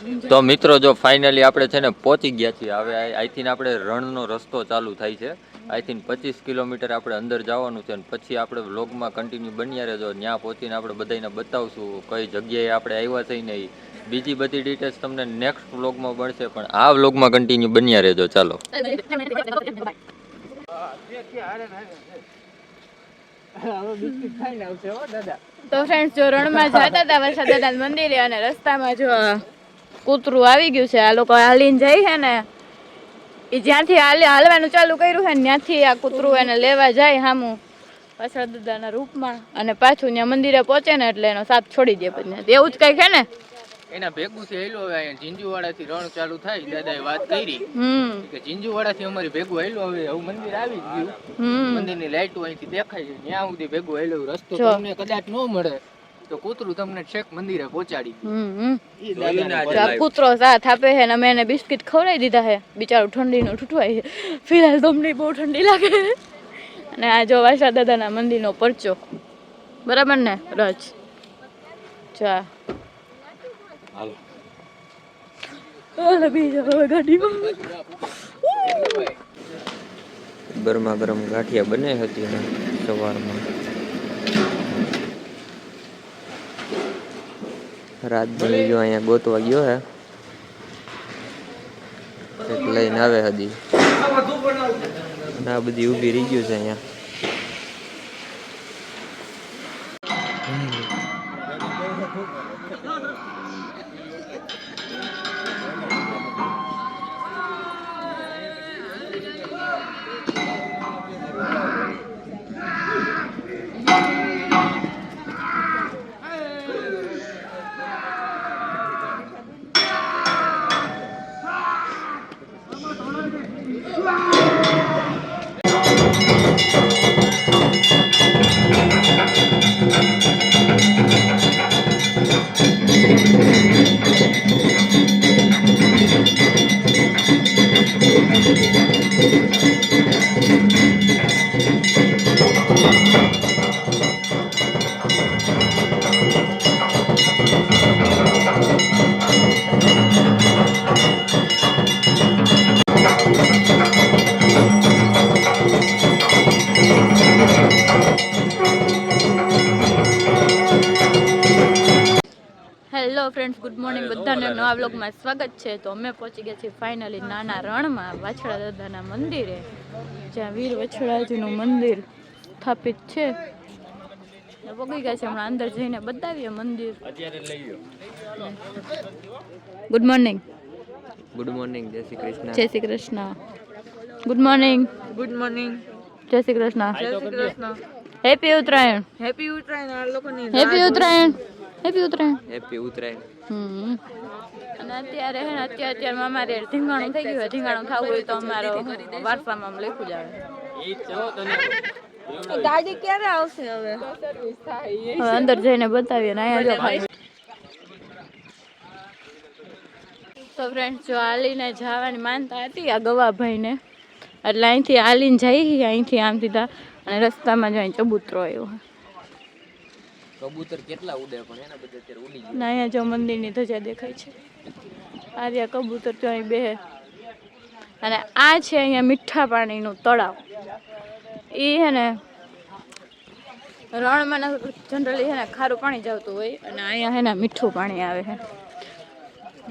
તો મિત્રો જો ફાઇનલી આપણે છે ને પહોંચી ગયા છીએ. હવે અહીંથી આપણે રણનો રસ્તો ચાલુ થાય છે. અહીંથી 25 કિલોમીટર આપણે અંદર જવાનું છે અને પછી આપણે વ્લોગમાં કન્ટિન્યુ બન્યા રહેજો. ત્યાં પહોંચીને આપણે બધાને બતાવશું કઈ જગ્યાએ આપણે આવ્યા છીએ ને બીજી બધી ડિટેલ્સ તમને નેક્સ્ટ વ્લોગમાં મળશે, પણ આ વ્લોગમાં કન્ટિન્યુ બન્યા રહેજો. ચાલો તો ફ્રેન્ડ્સ, જો રણમાં જતા હતા વરસાદ દાદા મંદિરે અને રસ્તામાં જો કૂતરું આવી ગયું છે. આ લોકો હાલીને જાય છે ને એ જ્યાંથી હાલવાનું ચાલુ કર્યું છે ને ત્યાંથી આ કૂતરું એને લેવા જાય સામું વરસાદ દાદાના રૂપમાં અને પાછું ત્યાં મંદિરે પહોંચે ને એટલે એનો સાથ છોડી દે. પછી એવું જ કઈ છે ને એના ભેગું છે હેલો. હવે અહીંયા ઝીંઝુવાડા થી રણ ચાલુ થાય. દાદાએ વાત કરી કે ઝીંઝુવાડા થી અમારી ભેગું હેલો. હવે એવું મંદિર આવી જ ગયું. મંદિર ની લાઈટો અહીંથી દેખાય છે. ત્યાં સુધી ભેગું હેલો. રસ્તો તમને કદાચ ન મળે તો કૂતરું તમને છેક મંદિરે પહોંચાડી. કૂતરો સાથ આપે છે ને અમે એને બિસ્કિટ ખવડાવી દીધા છે. બિચારું ઠંડીનું ઠૂઠવાય છે. ફિલહાલ તમને બહુ ઠંડી લાગે છે. અને આ જો વાસા દાદાના મંદિરનો પરચો બરાબર ને રજ ચા ગરમા ગરમ ગાંઠિયા બને હતી સવારમાં. રાજભાઈ જો અહીંયા ગોતવા ગયો હે લઈને આવે હજી. આ બધી ઊભી રહી ગયું છે અહીંયા. Hello friends, good morning. બધાને નવા બ્લોગમાં સ્વાગત છે. તો અમે પહોંચી ગયા છીએ ફાઇનલી નાના રણમાં વાછડા દાદાના મંદિરે, જ્યાં વીર વછડાજીનું મંદિર સ્થાપિત છે. પહોંચી ગયા છે. હમણાં અંદર જઈને બતાવીએ મંદિર. Good morning. Good morning. જય શ્રી કૃષ્ણ. જય Shri Krishna. Good morning. Good morning. જય શ્રી કૃષ્ણ. જય શ્રી કૃષ્ણ. હેપી ઉત્તરાયણ. હેપી ઉત્તરાયણ. આ લોકોની happy Uttarayan. Happy Uttarayan. Happy Uttarayan. અને અત્યારે હે ને અત્યારે અમારે ધીંગાણું થઈ ગયું હોય. ધીંગાણું થવું હોય તો અમારો વારસામાં લખ્યું જ આવે. ગાડી ક્યારે આવશે? હવે અંદર જઈને બતાવીએ ને અહીંયા જો ભાઈ. તો ફ્રેન્ડ્સ, જો હાલીને જવાની માનતા હતી આ ગવાભાઈને, એટલે અહીંથી હાલીને જઈ અહીંથી આમ સીધા અને રસ્તામાં જો અહીં ચબૂતરો આવ્યો. કબૂતર કેટલા ઉડે પણ એના બધા અત્યારે ઉડી ગયા. ના, અહીંયા જો મંદિરની ધજા દેખાય છે. આર્યા કબૂતર તો અહીં બે. અને આ છે અહીંયા મીઠા પાણીનું તળાવ. એ હે ને રણમાં જનરલી હે ને ખારું પાણી જતું હોય અને અહીંયા હે ને મીઠું પાણી આવે છે.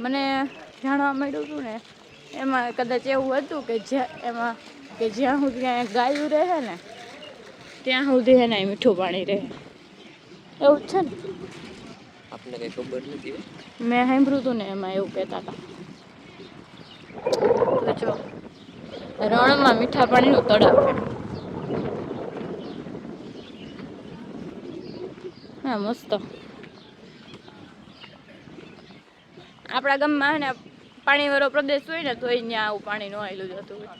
મને જાણવા મળ્યું હતું ને એમાં કદાચ એવું હતું કે જ્યાં સુધી અહીંયા ગાયું રહે ને ત્યાં સુધી હે ને મીઠું પાણી રહે. એવું છે ને? આપને કઈ ખબર નથી. મેં સાંભળ્યું હતું ને એમાં એવું કહેતા હતા. તો જો રણમાં મીઠા પાણીનું તળાવ છે. હા, મસ્ત. આપણા ગામમાં ને પાણીવાળો પ્રદેશ હોય ને તો અહીંયા આવું પાણી નું આવેલું જતું હોય.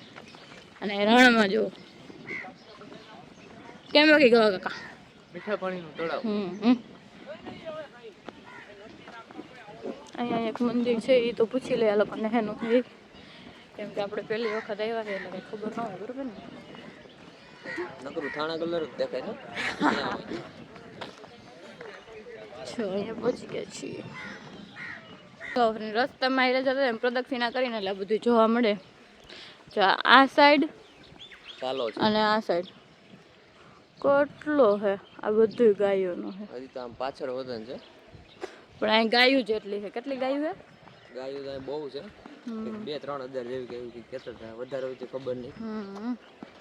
અને રણમાં જો કેમ વાગી ગયો કાકા? મીઠા પાણીનું તળાવ. અહીંયા એક મંદિર છે. એ તો પૂછી લે આ લોકોને એનું, કેમ કે આપણે પહેલી વખત આવ્યા છે એટલે કઈ ખબર ન હોય. બરોબર ને? નકરું થાણા કલર જ દેખાય ને. જો અહીંયા પહોંચી ગયા છીએ. તો રસ્તામાં એટલે જતા એમ પ્રદક્ષિણા કરીને એટલે બધું જોવા મળે. જો આ સાઈડ ચાલો અને આ સાઈડ કેટલો હે આ બધું ગાયોનો હે. હજી તો આમ પાછળ વજન છે પણ અહીં ગાયું જેટલી છે. કેટલી ગાયું છે? ગાયો તો બહુ છે. 2-3 હજાર જેવી ગાયું કહેતા હતા. વધારે હોય તો ખબર નહીં.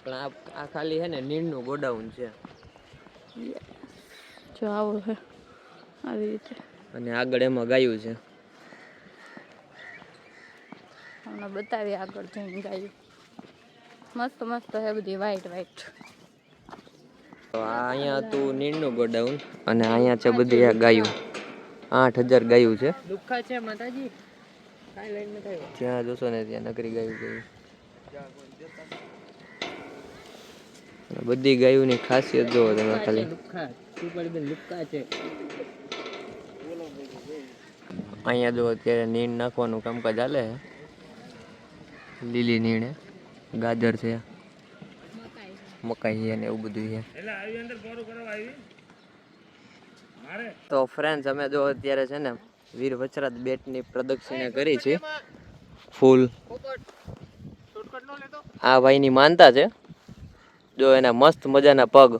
પણ આ ખાલી છે ને નીણનું ગોડાઉન છે. જો આવું છે આવી રીતે. અને આગળ એમાં ગાયું છે. હમણાં બતાવી આગળ જઈને ગાયું. મસ્ત મસ્ત છે બધી વ્હાઈટ વ્હાઈટ. તો આ અહીંયા હતું નીણનું ગોડાઉન અને અહીંયા છે બધી આ ગાયું. 8000 ગાયું છે. દુઃખા છે માતાજી. કાઈ લઈને નથી આવ્યો. જ્યાં જોશો ને ત્યાં નકરી ગાયું ગાયું. બધી ગાયોની ખાસિયત જોવો તમે ખાલી. દુઃખા સુપરબેન દુઃખા છે. અહીંયા જો અત્યારે નીણ નાખવાનું કામકાજ ચાલે છે. લીલી નીણ ગાજર છે, મકાઈ છે ને એવું બધું છે. તો ફ્રેન્ડ્સ અમે જો અત્યારે છે ને વીર વચરાત બેટની પ્રદક્ષિણા કરી છે ફૂલ. આ ભાઈની માનતા છે. જો એના મસ્ત મજાના પગ.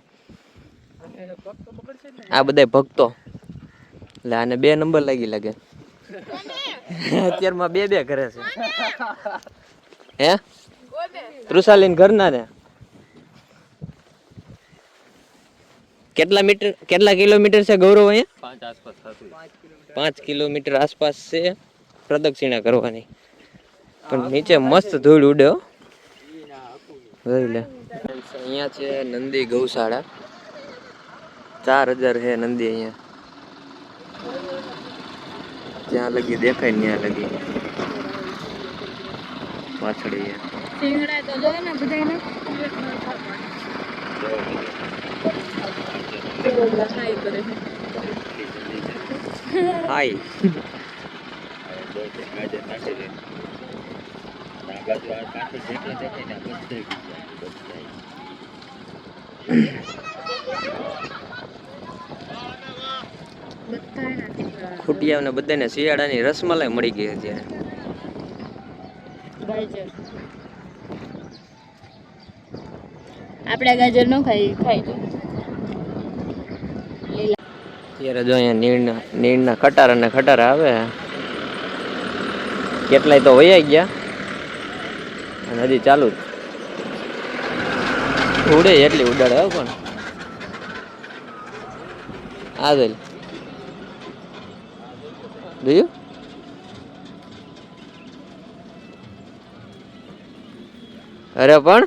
આ બધા ભક્તો એટલે આને 2 નંબર લાગી લાગે. અત્યારમાં 2 કરે છે. હે ત્રુસાલીન ઘરના ને કેટલા કિલોમીટર છે ગૌરવ? અહીંયા 5 કિલોમીટર આસપાસ છે પ્રદક્ષિણા કરવાની. પણ નીચે મસ્ત ધૂળ ઉડે હો. જોઈ લે. અહીંયા છે નંદી ગૌશાળા. 4000 છે નંદી અહીંયા. જ્યાં લગી દેખાય ત્યાં લગી પાછળ સિંગડા તો જો ને બધાને હાય કરે છે. હાય ખૂટિયાને બધાને શિયાળાની રસમલાઈ મળી ગઈ અત્યારે. ગાજર આપણે ગાજર નો ખાઈ તો અત્યારે જો અહીંયા નીણના ખટારા આવે. કેટલાય તો વૈયા ગયા અને હજી ચાલુ જ. ઉડે એટલી ઉડાડે હો. પણ આ જોઈ જોયું. અરે પણ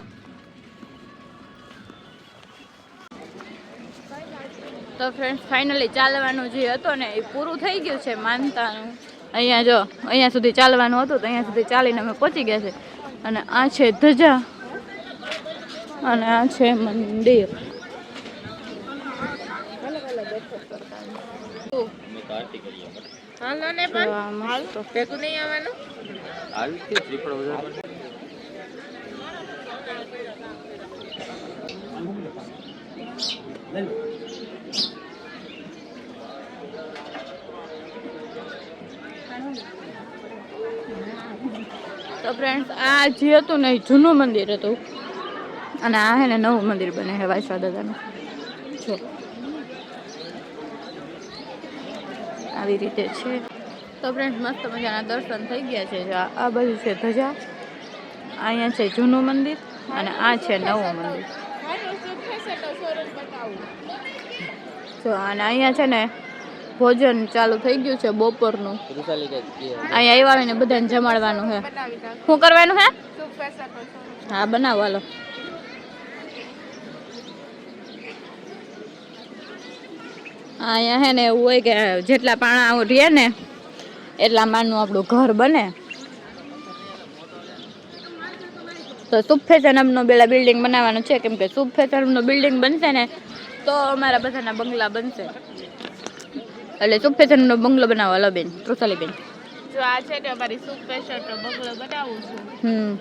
તો ફ્રેન્ડ્સ ફાઇનલી ચાલવાનું જે હતો ને એ પૂરું થઈ ગયું છે માનતાનું. અહીંયા જો અહીંયા સુધી ચાલવાનું હતું તો અહીંયા સુધી ચાલીને અમે પહોંચી ગયા છે. અને આ છે ધજા અને આ છે મંદિર. હાલો ને પણ હાલ તો ભેગું નહીં આવવાનું. આવી છે ત્રિપળ બજાર. તો ફ્રેન્ડ્સ આ જે હતું ને એ જૂનું મંદિર હતું અને આ હે ને નવું મંદિર બને છે વાયસા દાદાનું. જો આવી રીતે છે. તો ફ્રેન્ડ્સ મસ્ત મજાના દર્શન થઈ ગયા છે. આ બાજુ છે ધજા, અહીંયા છે જૂનું મંદિર અને આ છે નવું મંદિર. જો અને અહીંયા છે ને ભોજન ચાલુ થઈ ગયું છે બપોરનું. અહીંયા આવ્યા ને બધાને જમાડવાનું છે. શું કરવાનું હે? હા બનાવો હાલો. અહીંયા હે ને એવું હોય કે જેટલા પાણા રહે ને એટલા માનનું આપણું ઘર બને. તો સુપ ફેશન નામનો પેલા બિલ્ડિંગ બનાવવાનું છે. કેમ કે સુપ ફેશન નામનો બિલ્ડિંગ બનશે ને તો અમારા બધાના બંગલા બનશે. એટલે સુપ ફેશન નો બંગલો બનાવો. હલો બેન ત્રુસાલી બેન. જો આ છે ને અમારી સુપ ફેશન નો બંગલો બનાવું છું.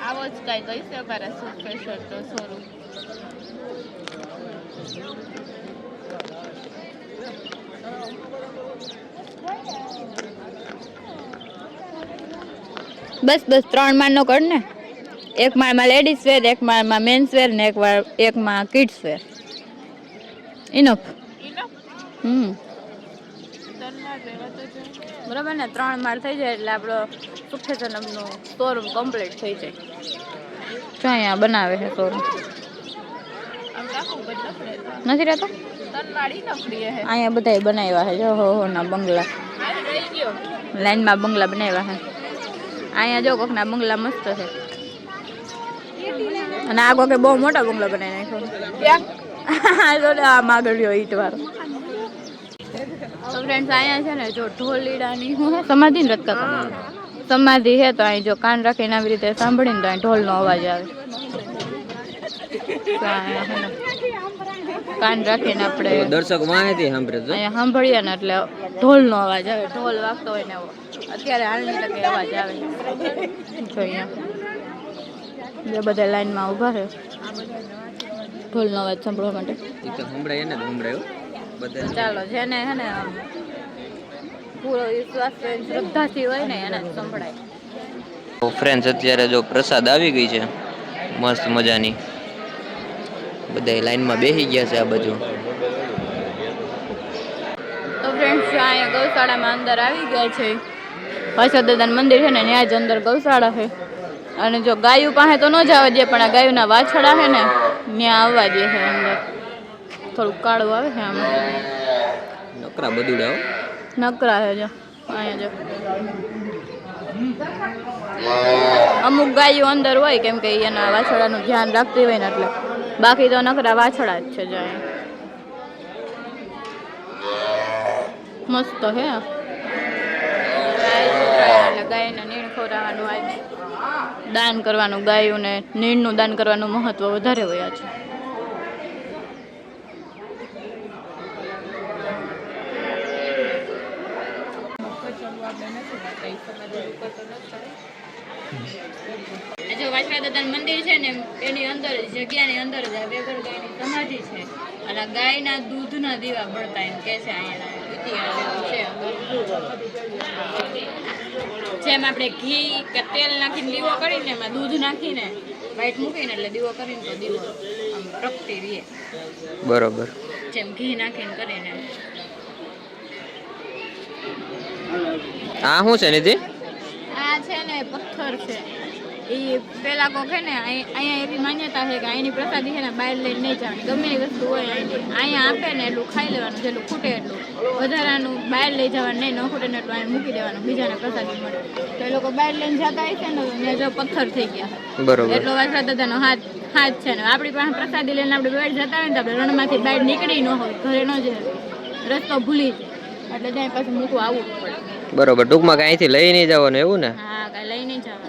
આવો જ કાંઈક હશે અમારા સુપ સ્પેશિયલ તો સોરું. બસ 3 માળનો કર ને. એક માળમાં લેડીઝ વેર, એક માળમાં મેન્સ વેર ને એકમાં કિડ્સ વેર. ઇનફ. બરાબર ને 3 માળ થઈ જાય એટલે આપણો સુખેતનમનું શોરૂમ કમ્પ્લીટ થઈ જાય. જો અહીંયા બનાવે છે શોરૂમ. નથી રહેતો અહીંયા બધા બનાવ્યા છે જો હો ના બંગલા. લાઈનમાં બંગલા બનાવ્યા છે. અહીંયા જો કોકના બંગલા મસ્ત છે અને આ કોકે બહુ મોટા બંગલા બનાવી નાખ્યો. આ માગળ્યો ઈટ વાળો. તો ફ્રેન્ડ્સ અહીંયા છે ને જો ઢોલીડાની સમાધિ ને રચતા સમાધિ છે તો અહીં જો કાન રાખીને આવી રીતે સાંભળીને તો અહીં ઢોલનો અવાજ આવે. કાન રાખીને આપણે દર્શક માહિતી સાંભળે અહીંયા સાંભળીએ ને એટલે ઢોલનો અવાજ આવે. ઢોલ વાગતો હોય ને એવો અત્યારે હાલની તકે અવાજ આવે. જો અહીંયા જે બધા લાઈનમાં ઊભા છે ઢોલનો અવાજ સાંભળવા માટે. સંભળાય ને સંભળાયો બધા. ચાલો જેને હે ને પૂરો વિશ્વાસ શ્રદ્ધાથી હોય ને એને સંભળાય. તો ફ્રેન્ડ્સ અત્યારે જો પ્રસાદ આવી ગઈ છે મસ્ત મજાની. બધા લાઈનમાં બેસી ગયા છે આ બાજુ. તો ફ્રેન્ડ્સ જો અહીંયા ગૌશાળામાં અંદર આવી ગયા છે. હર્ષદ દાદાનું મંદિર છે ને ત્યાં જ અંદર ગૌશાળા છે. અને જો ગાયું પાસે તો ન જવા દે પણ આ ગાયુંના વાછડા છે ને ત્યાં આવવા દે છે અંદર. થોડુંક કાળું આવે છે આમાં. નકરા બધું નકરા છે જો અહીંયા જો. અમુક ગાયો અંદર હોય કેમ કે એના વાછડાનું ધ્યાન રાખતી હોય ને એટલે. બાકી તો નકરા વાછડા જ છે જો અહીંયા. મસ્ત હે. એટલે ગાયને નીણ ખવડાવવાનું હોય દાન કરવાનું. ગાયોને નીણનું દાન કરવાનું મહત્વ વધારે હોય છે. જો વાછડા દાદાનું મંદિર છે ને એની અંદર જગ્યાની અંદર જ વેગર ગાયની સમાધિ છે અને ગાયના દૂધના દીવા બળતા એમ કે છે. અહીંયા ઇતિહાસ એવું છે. જેમ આપણે ઘી કે તેલ નાખીને દીવો કરીને એમાં દૂધ નાખીને વાઈટ મૂકીને એટલે દીવો કરીને તો દીવો આમ પ્રગટી રહે. બરોબર. જેમ ઘી નાખીને કરીને. આ શું છે નિધિ? આ છે ને પથ્થર છે. એ પેલા કોક છે ને અહીંયા એવી માન્યતા છે કે અહીંની પ્રસાદી છે ને બહાર લઈને નહીં જવાની. ગમે એ વસ્તુ હોય અહીંયા આપે ને એટલું ખાઈ લેવાનું. જેટલું ખૂટે એટલું વધારાનું બહાર લઈ જવાનું નહીં. ન ખૂટે ને એટલું અહીંયા મૂકી દેવાનું. બીજાને પ્રસાદી મળે તો એ લોકો બહાર લઈને જતા હોય છે ને જો પથ્થર થઈ ગયા. બરોબર. એટલો વાછડા દાદાનો હાથ છે ને આપણી પાસે પ્રસાદી લઈને આપણે બહાર જતા હોય ને તો આપણે રણમાંથી બહાર નીકળી ન હોય ઘરે ન જાય રસ્તો ભૂલી જાય એટલે ત્યાં પાછું મૂકવા આવવું પડે. બરોબર. ટૂંકમાં કઈ અહીંથી લઈ નહીં જવાનું એવું ને? હા કાંઈ લઈ નહીં જવાનું.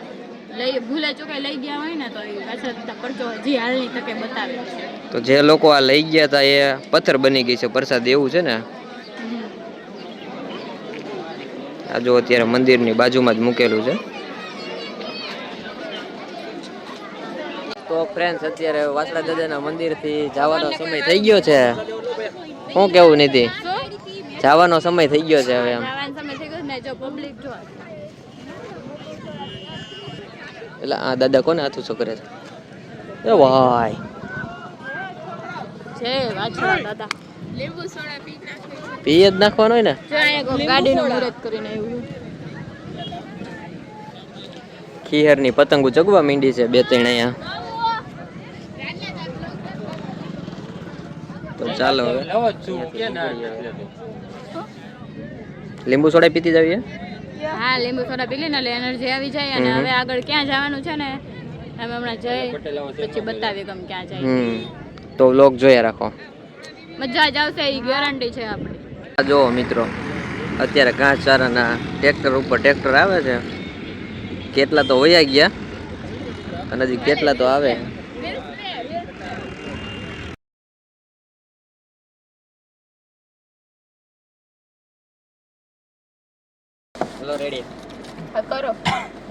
ભૂલે ચૂકે લઈ ગયા હોય ને તો એ પાછળ પરચો હજી હાલની તકે બતાવે છે. તો જે લોકો આ લઈ ગયા હતા એ પથ્થર બની ગઈ છે પ્રસાદ એવું છે ને? આ જો અત્યારે મંદિરની બાજુમાં જ મૂકેલું છે. તો ફ્રેન્ડ્સ અત્યારે વાસણા દાદાના મંદિરથી જવાનો સમય થઈ ગયો છે. શું કેવું નિધિ? જવાનો સમય થઈ ગયો છે હવે. એમ સમય થઈ ગયો ને જો પબ્લિક જો એટલે આ દાદા કોને હાથું છો કરે છે? એ ભાઈ છે વાછડા દાદા. લીંબુ સોડા પી નાખે. પી જ નાખવાનો હોય ને. જો અહીંયા ગાડીનું મુહૂર્ત કરીને આવ્યું. ખીહરની પતંગો ચગવા માંડી છે 2-3 અહીંયા. તો ચાલો હવે લીંબુ સોડા પીતી જાવીએ. હા લીંબુ સોડા પી લઈને એટલે એનર્જી આવી જાય. અને હવે આગળ ક્યાં જવાનું છે ને અમે હમણાં જઈ પછી બતાવીએ ગમ ક્યાં જાય. તો વ્લોગ જોયા રાખો. મજા જ આવશે એ ગેરંટી છે આપણી. જો મિત્રો અત્યારે ઘાસચારાના ટ્રેક્ટર ઉપર ટ્રેક્ટર આવે છે. કેટલા તો વયા ગયા અને હજી કેટલા તો આવે. કરો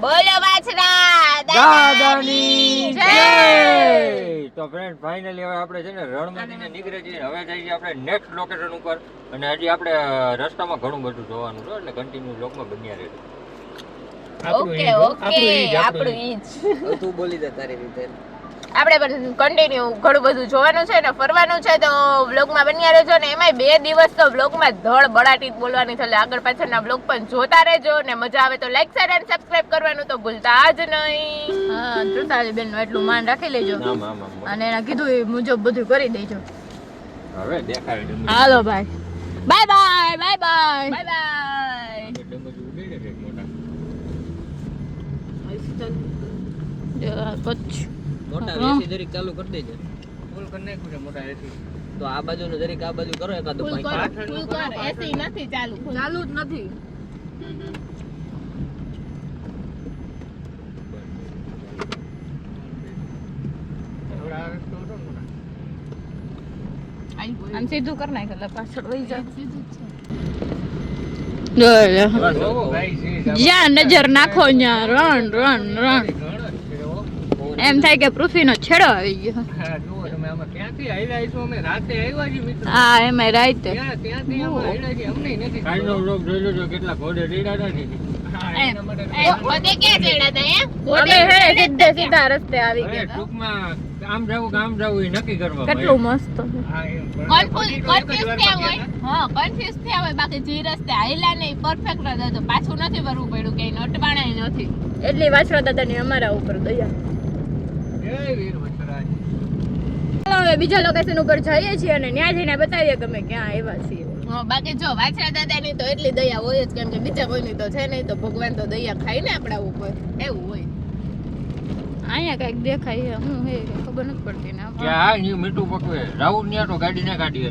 બોલો વાછડા દાદાની જય. જય. તો ફ્રેન્ડ ફાઇનલી હવે આપણે છે ને રણમાંથી નીકળે છીએ હવે જઈએ છીએ આપણે નેક્સ્ટ લોકેશન ઉપર અને હજી આપણે રસ્તામાં ઘણું બધું જોવાનું છે એટલે કન્ટિન્યુ બ્લોગમાં બન્યા રહેજો. ઓકે ઓકે આપણું ઈ જ તું બોલી દે તારી રીતે. આપણે પણ કન્ટિન્યુ ઘણું બધું જોવાનું છે ને ફરવાનું છે તો વ્લોગમાં બન્યા રહેજો ને એમાંય 2 દિવસ તો વ્લોગમાં ધડ બડાટી જ બોલવાની છે એટલે આગળ પાછળના વ્લોગ પણ જોતા રહેજો ને મજા આવે તો લાઈક શેર અને સબસ્ક્રાઇબ કરવાનું તો ભૂલતા જ નહીં. હા ત્રુતાલી બેન નું એટલું માન રાખી લેજો અને એના કીધું એ મુજબ બધું કરી દેજો. હવે દેખાય ડમરી. હાલો ભાઈ bye bye bye bye bye bye. ડમરી ઉડે છે મોટા. કચ્છ મોટા હા. એસી જરીક ચાલુ કરી દેજે. ફૂલ કરી નાખ્યું છે મોટા એસી. તો આ બાજુનું જરીક આ બાજુ કરો એકાદું ફૂલ પાંચ. કર ફૂલ કર એસી નથી ચાલુ ચાલુ જ નથી. આમ સીધું કર નાખ એટલે પાછળ વહી જાય. જ્યાં નજર નાખો ત્યાં રણ રણ રણ એમ થાય કે પૃથ્વીનો છેડો આવી ગયો. હા એમાં રાતે કાલનો vlog જોઈ લેજો કેટલા ઘોડે રેડા હતા ને. પોતે ક્યાં ચડ્યા હતા એમ અમે હે સીધે સીધા રસ્તે આવી હવે ગયા. ટૂંકમાં આમ જાવું કે આમ જાવું એ નક્કી કરવા કેટલું મસ્ત છે. કન્ફ્યુઝ થયા હોય હા કન્ફ્યુઝ થયા હોય બાકી જે રસ્તે હાઈલા ને પરફેક્ટ રસ્તો હતો પાછું નથી ભરવું પડ્યું કે નટવાણા નથી એટલી વાછરા દાદાની અમારા ઉપર દયા. ચાલો હવે બીજા લોકેશન ઉપર જઈએ છીએ અને ત્યાં જઈને બતાવીએ કે અમે ક્યાં આવ્યા છીએ. હા બાકી જો વાછરા દાદાની તો એટલી દયા હોય જ કેમ કે બીજા કોઈની તો છે નહીં તો ભગવાન તો દયા ખાય ને આપણા ઉપર એવું હોય અહીંયા કઈક દેખાય છે હું હે ખબર નથી પડતી ને કે આ ન્યુ મીઠું પકવે રાઉન્ડ ન્યા તો ગાડી ના કાઢીએ